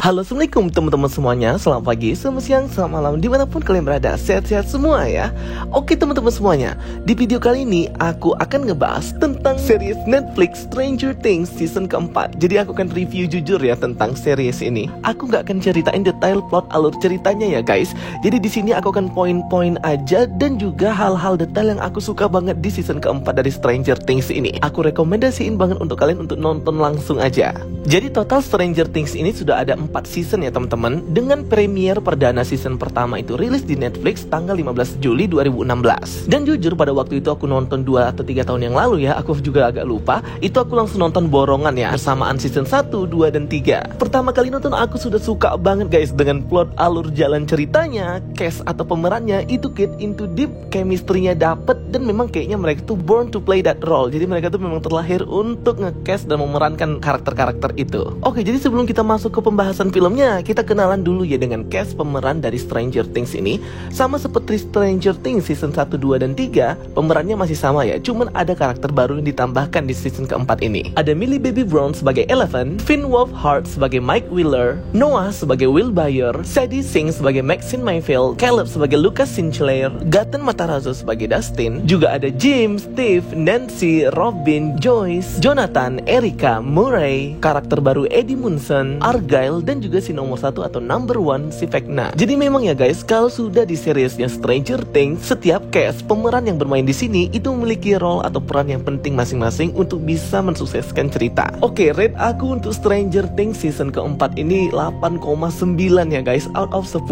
Halo, assalamualaikum teman-teman semuanya. Selamat pagi, selamat siang, selamat malam, dimanapun kalian berada. Sehat-sehat semua ya. Oke teman-teman semuanya, di video kali ini aku akan ngebahas tentang series Netflix Stranger Things season keempat. Jadi aku akan review jujur ya tentang series ini. Aku nggak akan ceritain detail plot alur ceritanya ya guys. Jadi di sini aku akan poin-poin aja dan juga hal-hal detail yang aku suka banget di season keempat dari Stranger Things ini. Aku rekomendasiin banget untuk kalian untuk nonton langsung aja. Jadi total Stranger Things ini sudah ada 4 season ya teman-teman. Dengan premier perdana season pertama itu rilis di Netflix tanggal 15 Juli 2016. Dan jujur pada waktu itu aku nonton 2 atau 3 tahun yang lalu ya, aku juga agak lupa. Itu aku langsung nonton borongan ya, bersamaan season 1, 2, dan 3. Pertama kali nonton aku sudah suka banget guys dengan plot alur jalan ceritanya, cast atau pemerannya itu get into deep, chemistry-nya dapet, dan memang kayaknya mereka tuh born to play that role. Jadi mereka tuh memang terlahir untuk nge-cast dan memerankan karakter-karakter itu. Oke, jadi sebelum kita masuk ke pembahasan filmnya, kita kenalan dulu ya dengan cast pemeran dari Stranger Things ini. Sama seperti Stranger Things season 1, 2, dan 3, pemerannya masih sama ya, cuman ada karakter baru yang ditambahkan di season keempat ini. Ada Millie Bobby Brown sebagai Eleven, Finn Wolfhard sebagai Mike Wheeler, Noah sebagai Will Byers, Sadie Sink sebagai Maxine Mayfield, Caleb sebagai Lucas Sinclair, Gaten Matarazzo sebagai Dustin, juga ada Jim, Steve, Nancy, Robin, Joyce, Jonathan, Erica, Murray, karakter baru Eddie Munson, Argyle, dan juga si nomor 1 atau number 1 si Vecna. Jadi memang ya guys, kalau sudah di seriesnya Stranger Things, setiap cast pemeran yang bermain di sini itu memiliki role atau peran yang penting masing-masing untuk bisa mensukseskan cerita. Oke, rate aku untuk Stranger Things season keempat ini 8,9 ya guys, out of 10.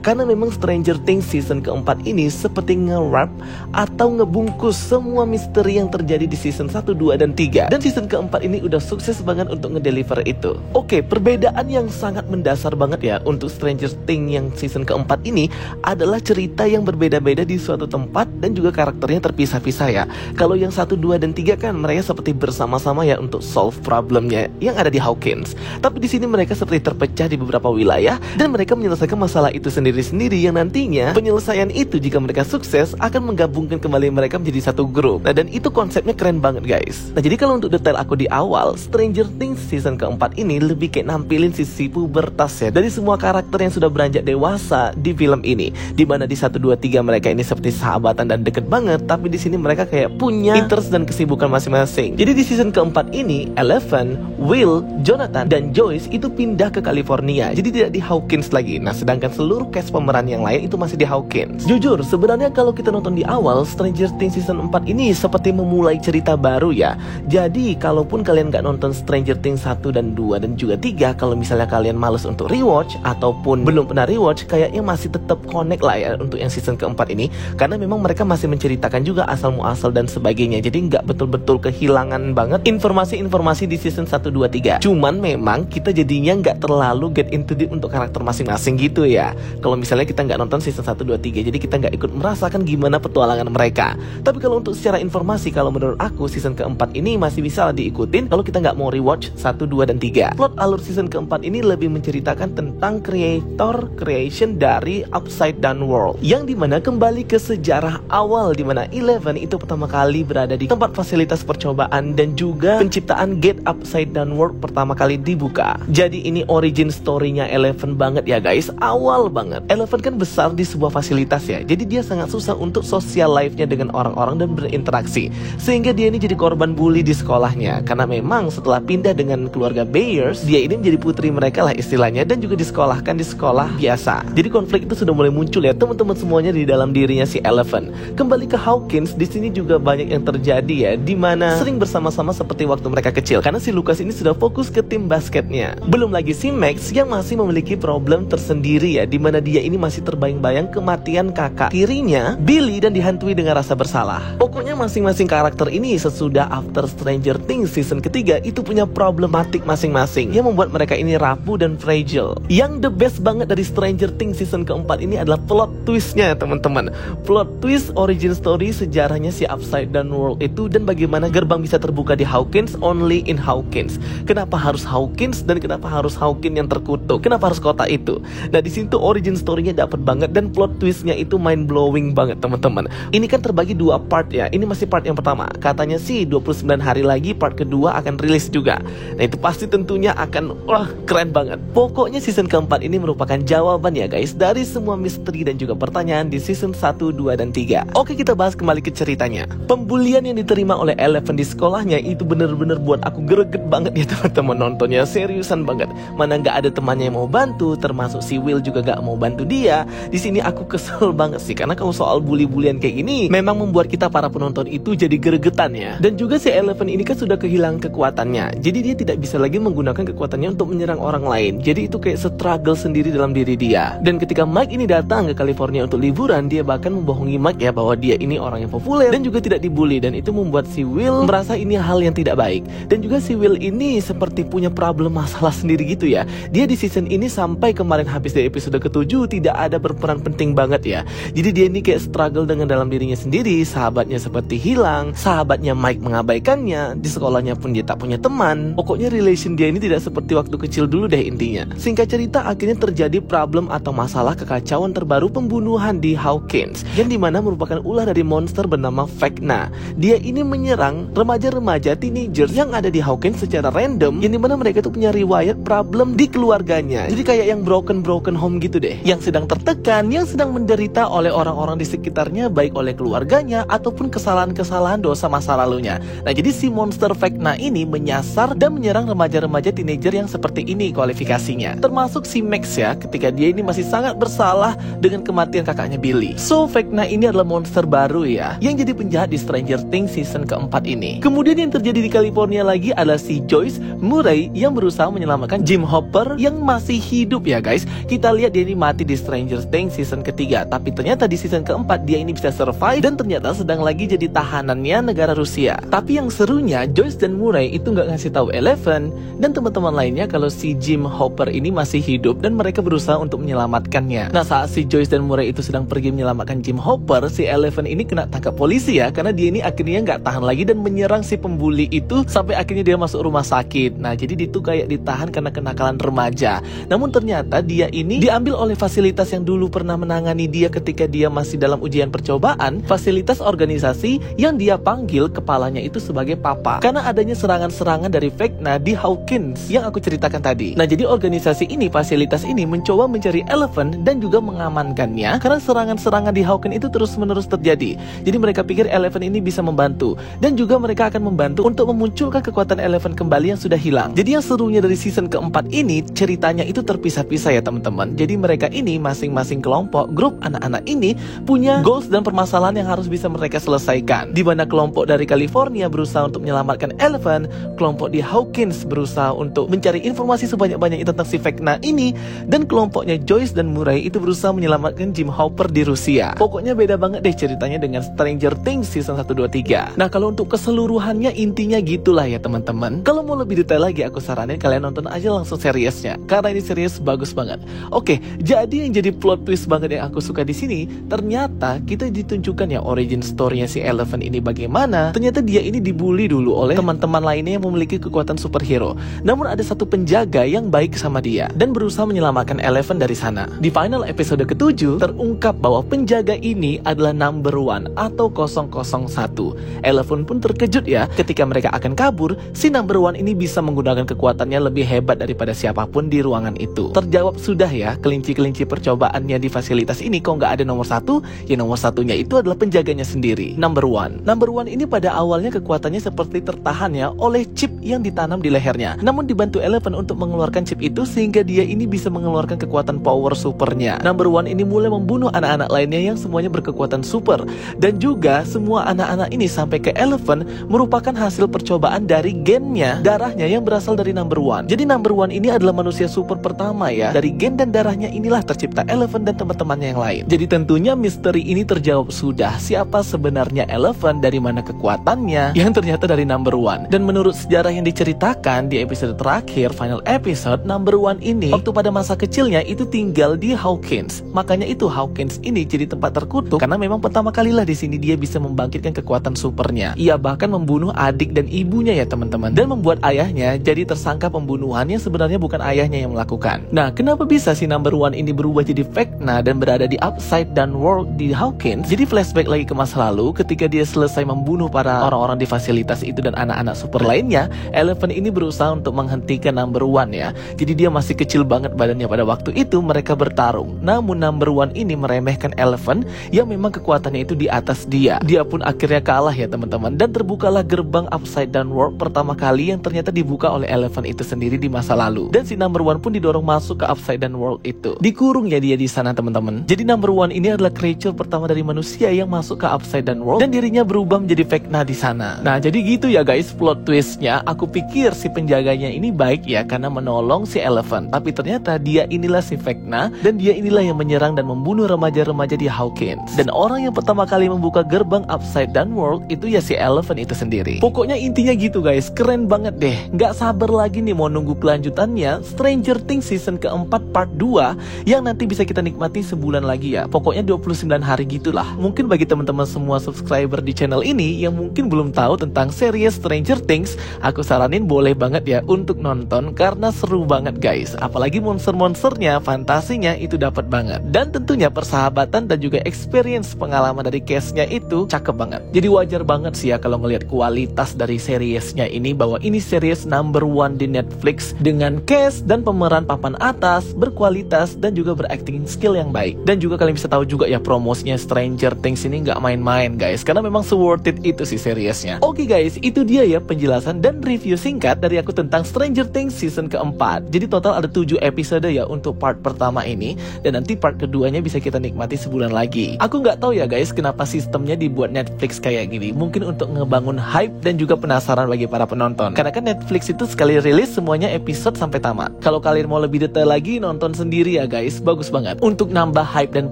Karena memang Stranger Things season keempat ini seperti nge-wrap atau ngebungkus semua misteri yang terjadi di season 1, 2, dan 3. Dan season keempat ini udah sukses banget untuk ngedeliver itu. Oke, perbedaan yang sangat mendasar banget ya untuk Stranger Things yang season keempat ini adalah cerita yang berbeda-beda di suatu tempat dan juga karakternya terpisah-pisah ya. Kalau yang 1, 2, dan 3 kan mereka seperti bersama-sama ya untuk solve problemnya yang ada di Hawkins. Tapi di sini mereka seperti terpecah di beberapa wilayah dan mereka menyelesaikan masalah itu sendiri-sendiri yang nantinya penyelesaian itu jika mereka sukses akan menggabungkan kembali mereka menjadi satu grup. Nah, dan itu konsepnya keren banget guys. Nah, jadi kalau untuk detail aku di awal, Stranger Things season keempat ini lebih kayak nampilin sisi pubertas ya dari semua karakter yang sudah beranjak dewasa di film ini. Dimana di 1, 2, 3 mereka ini seperti sahabatan dan deket banget, tapi di sini mereka kayak punya interest dan kesibukan masing-masing. Jadi di season keempat ini, Eleven, Will, Jonathan, dan Joyce itu pindah ke California. Jadi tidak di Hawkins lagi. Nah, sedangkan seluruh cast pemeran yang lain itu masih di Hawkins. Jujur, sebenarnya kalau kita nonton di awal, Stranger Things season 4 ini seperti memulai cerita baru ya. Jadi, kalaupun kalian nggak nonton Stranger Things 1 dan 2 dan juga 3, kalau misalnya kalian males untuk rewatch ataupun belum pernah rewatch, kayaknya masih tetap connect lah ya untuk yang season keempat ini. Karena memang mereka masih menceritakan juga asal muasal dan sebagainya. Jadi nggak betul-betul kehilangan banget informasi-informasi di season 1, 2, 3. Cuman memang kita jadinya nggak terlalu get into deep untuk karakter masing-masing gitu ya. Kalau misalnya kita nggak nonton season 1, 2, 3, jadi kita nggak ikut merasakan gimana petualangan mereka. Tapi kalau untuk secara informasi, kalau menurut aku season keempat ini masih bisa diikutin kalau kita nggak mau rewatch 1, 2, dan 3. Plot alur season keempat ini lebih menceritakan tentang creation dari Upside Down World, yang dimana kembali ke sejarah awal dimana Eleven itu pertama kali berada di tempat fasilitas percobaan dan juga penciptaan Gate Upside Down World pertama kali dibuka. Jadi ini origin story-nya Eleven banget ya guys, awal banget. Eleven kan besar di sebuah fasilitas ya, jadi dia sangat susah untuk social life-nya dengan orang-orang dan berinteraksi, sehingga dia ini jadi korban bully di sekolahnya. Karena memang setelah pindah dengan keluarga Byers, dia ini menjadi putri mereka lah istilahnya, dan juga disekolahkan di sekolah biasa. Jadi konflik itu sudah mulai muncul ya teman-teman semuanya di dalam dirinya si Eleven. Kembali ke Hawkins, di sini juga banyak yang terjadi ya, dimana sering bersama-sama seperti waktu mereka kecil, karena si Lucas ini sudah fokus ke tim basketnya. Belum lagi si Max yang masih memiliki problem tersendiri ya, dimana dia ini masih terbayang-bayang kematian kakak tirinya Billy dan dihantui dengan rasa bersalah. Pokoknya masing-masing karakter ini sesudah after Stranger Things season ketiga itu punya problematik masing-masing yang membuat mereka ini rapuh dan fragile. Yang the best banget dari Stranger Things season keempat ini adalah plot twistnya teman-teman. Plot twist origin story sejarahnya si Upside Down World itu dan bagaimana gerbang bisa terbuka di Hawkins, only in Hawkins. Kenapa harus Hawkins dan kenapa harus Hawkins yang terkutuk? Kenapa harus kota itu? Nah, di situ origin story-nya dapat banget dan plot twistnya itu mind blowing banget teman-teman. Ini kan terbagi 2 part ya. Ini masih part yang pertama. Katanya sih 29 hari lagi part kedua akan rilis juga. Nah, itu pasti tentunya akan wah keren keren banget. Pokoknya season keempat ini merupakan jawaban ya guys dari semua misteri dan juga pertanyaan di season 1, 2, dan 3. Oke, kita bahas kembali ke ceritanya. Pembulian yang diterima oleh Eleven di sekolahnya itu bener-bener buat aku greget banget ya teman-teman nontonnya. Seriusan banget. Mana nggak ada temannya yang mau bantu, termasuk si Will juga nggak mau bantu dia. Di sini aku kesel banget sih, karena kalau soal bully-bulian kayak ini memang membuat kita para penonton itu jadi gregetan ya. Dan juga si Eleven ini kan sudah kehilangan kekuatannya. Jadi dia tidak bisa lagi menggunakan kekuatannya untuk menyerang orang lain. Jadi itu kayak struggle sendiri dalam diri dia. Dan ketika Mike ini datang ke California untuk liburan, dia bahkan membohongi Mike ya bahwa dia ini orang yang populer dan juga tidak dibully. Dan itu membuat si Will merasa ini hal yang tidak baik. Dan juga si Will ini seperti punya problem masalah sendiri gitu ya. Dia di season ini sampai kemarin habis dari episode ke-7 tidak ada berperan penting banget ya. Jadi dia ini kayak struggle dengan dalam dirinya sendiri. Sahabatnya seperti hilang, sahabatnya Mike mengabaikannya, di sekolahnya pun dia tak punya teman. Pokoknya relation dia ini tidak seperti waktu kecil dulu deh intinya. Singkat cerita, akhirnya terjadi problem atau masalah kekacauan terbaru pembunuhan di Hawkins, yang dimana merupakan ulah dari monster bernama Vecna. Dia ini menyerang remaja-remaja teenagers yang ada di Hawkins secara random, yang dimana mereka tuh punya riwayat problem di keluarganya. Jadi kayak yang broken home gitu deh, yang sedang tertekan, yang sedang menderita oleh orang-orang di sekitarnya, baik oleh keluarganya ataupun kesalahan-kesalahan dosa masa lalunya. Nah, jadi si monster Vecna ini menyasar dan menyerang remaja-remaja teenager yang seperti ini kualifikasinya. Termasuk si Max ya, ketika dia ini masih sangat bersalah dengan kematian kakaknya Billy. So, Vecna ini adalah monster baru ya, yang jadi penjahat di Stranger Things season keempat ini. Kemudian yang terjadi di California lagi adalah si Joyce Murray yang berusaha menyelamatkan Jim Hopper yang masih hidup ya guys. Kita lihat dia ini mati di Stranger Things season ketiga, tapi ternyata di season keempat dia ini bisa survive dan ternyata sedang lagi jadi tahanannya negara Rusia. Tapi yang serunya, Joyce dan Murray itu nggak ngasih tahu Eleven dan teman-teman lainnya kalau si Jim Hopper ini masih hidup dan mereka berusaha untuk menyelamatkannya. Nah, saat si Joyce dan Murray itu sedang pergi menyelamatkan Jim Hopper, si Eleven ini kena tangkap polisi ya, karena dia ini akhirnya nggak tahan lagi dan menyerang si pembuli itu sampai akhirnya dia masuk rumah sakit. Nah, jadi dia tuh kayak ditahan karena kenakalan remaja. Namun ternyata dia ini diambil oleh fasilitas yang dulu pernah menangani dia ketika dia masih dalam ujian percobaan, fasilitas organisasi yang dia panggil kepalanya itu sebagai papa, karena adanya serangan-serangan dari Vecna di Hawkins yang aku ceritakan tadi. Nah, jadi organisasi ini, fasilitas ini mencoba mencari Eleven dan juga mengamankannya karena serangan-serangan di Hawkins itu terus-menerus terjadi. Jadi mereka pikir Eleven ini bisa membantu dan juga mereka akan membantu untuk memunculkan kekuatan Eleven kembali yang sudah hilang. Jadi yang serunya dari season keempat ini, ceritanya itu terpisah-pisah ya teman-teman. Jadi mereka ini masing-masing kelompok, grup anak-anak ini punya goals dan permasalahan yang harus bisa mereka selesaikan. Di mana kelompok dari California berusaha untuk menyelamatkan Eleven, kelompok di Hawkins berusaha untuk mencari informasi sebanyak-banyaknya tentang si Vecna ini, dan kelompoknya Joyce dan Murray itu berusaha menyelamatkan Jim Hopper di Rusia. Pokoknya beda banget deh ceritanya dengan Stranger Things season 1, 2, 3. Nah, kalau untuk keseluruhannya intinya gitulah ya teman-teman. Kalau mau lebih detail lagi, aku saranin kalian nonton aja langsung seriesnya, karena ini serius bagus banget. Oke, jadi yang jadi plot twist banget yang aku suka di sini, ternyata kita ditunjukkan ya origin story-nya si Eleven ini bagaimana. Ternyata dia ini dibully dulu oleh teman-teman lainnya yang memiliki kekuatan superhero. Namun ada satu penjaga yang baik sama dia dan berusaha menyelamatkan Eleven dari sana. Di final episode ke-7 terungkap bahwa penjaga ini adalah number 1 atau 001. Eleven pun terkejut ya ketika mereka akan kabur. Si number 1 ini bisa menggunakan kekuatannya lebih hebat daripada siapapun di ruangan itu. Terjawab sudah ya kelinci-kelinci percobaannya di fasilitas ini. Kok nggak ada nomor 1? Ya nomor satunya itu adalah penjaganya sendiri, number 1. Number 1 ini pada awalnya kekuatannya seperti tertahan ya oleh chip yang ditanam di lehernya. Namun dibantu Eleven untuk mengeluarkan chip itu sehingga dia ini bisa mengeluarkan kekuatan power supernya. Number 1 ini mulai membunuh anak-anak lainnya yang semuanya berkekuatan super. Dan juga semua anak-anak ini sampai ke Eleven merupakan hasil percobaan dari gennya, darahnya yang berasal dari number 1. Jadi number 1 ini adalah manusia super pertama ya. Dari gen dan darahnya inilah tercipta Eleven dan teman-temannya yang lain. Jadi tentunya misteri ini terjawab sudah. Siapa sebenarnya Eleven, dari mana kekuatannya, yang ternyata dari number 1. Dan menurut sejarah yang diceritakan di episode terakhir, final episode, number 1 ini waktu pada masa kecilnya itu tinggal di Hawkins. Makanya itu Hawkins ini jadi tempat terkutuk karena memang pertama kalilah di sini dia bisa membangkitkan kekuatan supernya. Ia bahkan membunuh adik dan ibunya ya teman-teman, dan membuat ayahnya jadi tersangka pembunuhan yang sebenarnya bukan ayahnya yang melakukan. Nah, kenapa bisa si number 1 ini berubah jadi Vecna dan berada di upside down world di Hawkins? Jadi flashback lagi ke masa lalu ketika dia selesai membunuh para orang-orang di fasilitas itu dan anak-anak super lainnya. Eleven ini berusaha untuk menghentikan number 1 ya. Jadi dia masih kecil banget badannya pada waktu itu mereka bertarung. Namun number one ini meremehkan Eleven yang memang kekuatannya itu di atas dia. Dia pun akhirnya kalah ya teman-teman. Dan terbukalah gerbang Upside Down World pertama kali yang ternyata dibuka oleh Eleven itu sendiri di masa lalu. Dan si number one pun didorong masuk ke Upside Down World itu. Dikurung ya dia di sana teman-teman. Jadi number one ini adalah creature pertama dari manusia yang masuk ke Upside Down World dan dirinya berubah menjadi Vecna di sana. Nah jadi gitu ya guys plot twistnya. Aku pikir si penjaganya ini baik ya karena menolong si Eleven. Tapi ternyata dia inilah si Vecna dan dia inilah yang menyerang dan membunuh remaja-remaja di Hawkins. Dan orang yang pertama kali membuka gerbang Upside Down World itu ya si Eleven itu sendiri. Pokoknya intinya gitu guys, keren banget deh. Nggak sabar lagi nih mau nunggu kelanjutannya Stranger Things season keempat part 2 yang nanti bisa kita nikmati sebulan lagi ya. Pokoknya 29 hari gitulah. Mungkin bagi teman-teman semua subscriber di channel ini yang mungkin belum tahu tentang series Stranger Things, aku saranin boleh banget ya untuk nonton karena seru banget guys. Apalagi monster-monsternya, fantasinya itu dapat banget. Dan tentunya persahabatan dan juga experience pengalaman dari case-nya itu cakep banget. Jadi wajar banget sih ya kalau ngelihat kualitas dari seriesnya ini bahwa ini series number one di Netflix dengan cast dan pemeran papan atas, berkualitas dan juga berakting skill yang baik. Dan juga kalian bisa tahu juga ya promosinya Stranger Things ini nggak main-main guys, karena memang worth it itu sih seriesnya. Oke guys, itu dia ya penjelasan dan review singkat dari aku tentang Stranger Things season keempat. Jadi total ada 7 episode ya untuk part pertama ini, dan nanti part keduanya bisa kita nikmati sebulan lagi. Aku nggak tahu ya guys kenapa sistemnya dibuat Netflix kayak gini. Mungkin untuk ngebangun hype dan juga penasaran bagi para penonton. Karena kan Netflix itu sekali rilis semuanya episode sampai tamat. Kalau kalian mau lebih detail lagi nonton sendiri ya guys, bagus banget. Untuk nambah hype dan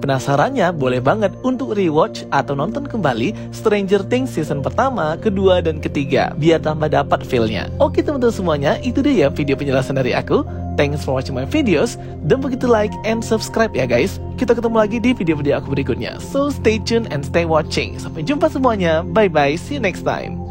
penasarannya boleh banget untuk rewatch atau nonton kembali Stranger Things season pertama, kedua dan ketiga biar tambah dapat feel-nya. Oke teman-teman semuanya, itu dia ya video penjelasan dari aku. Thanks for watching my videos. Don't forget to like and subscribe ya guys. Kita ketemu lagi di video-video aku berikutnya. So stay tuned and stay watching. Sampai jumpa semuanya. Bye bye. See you next time.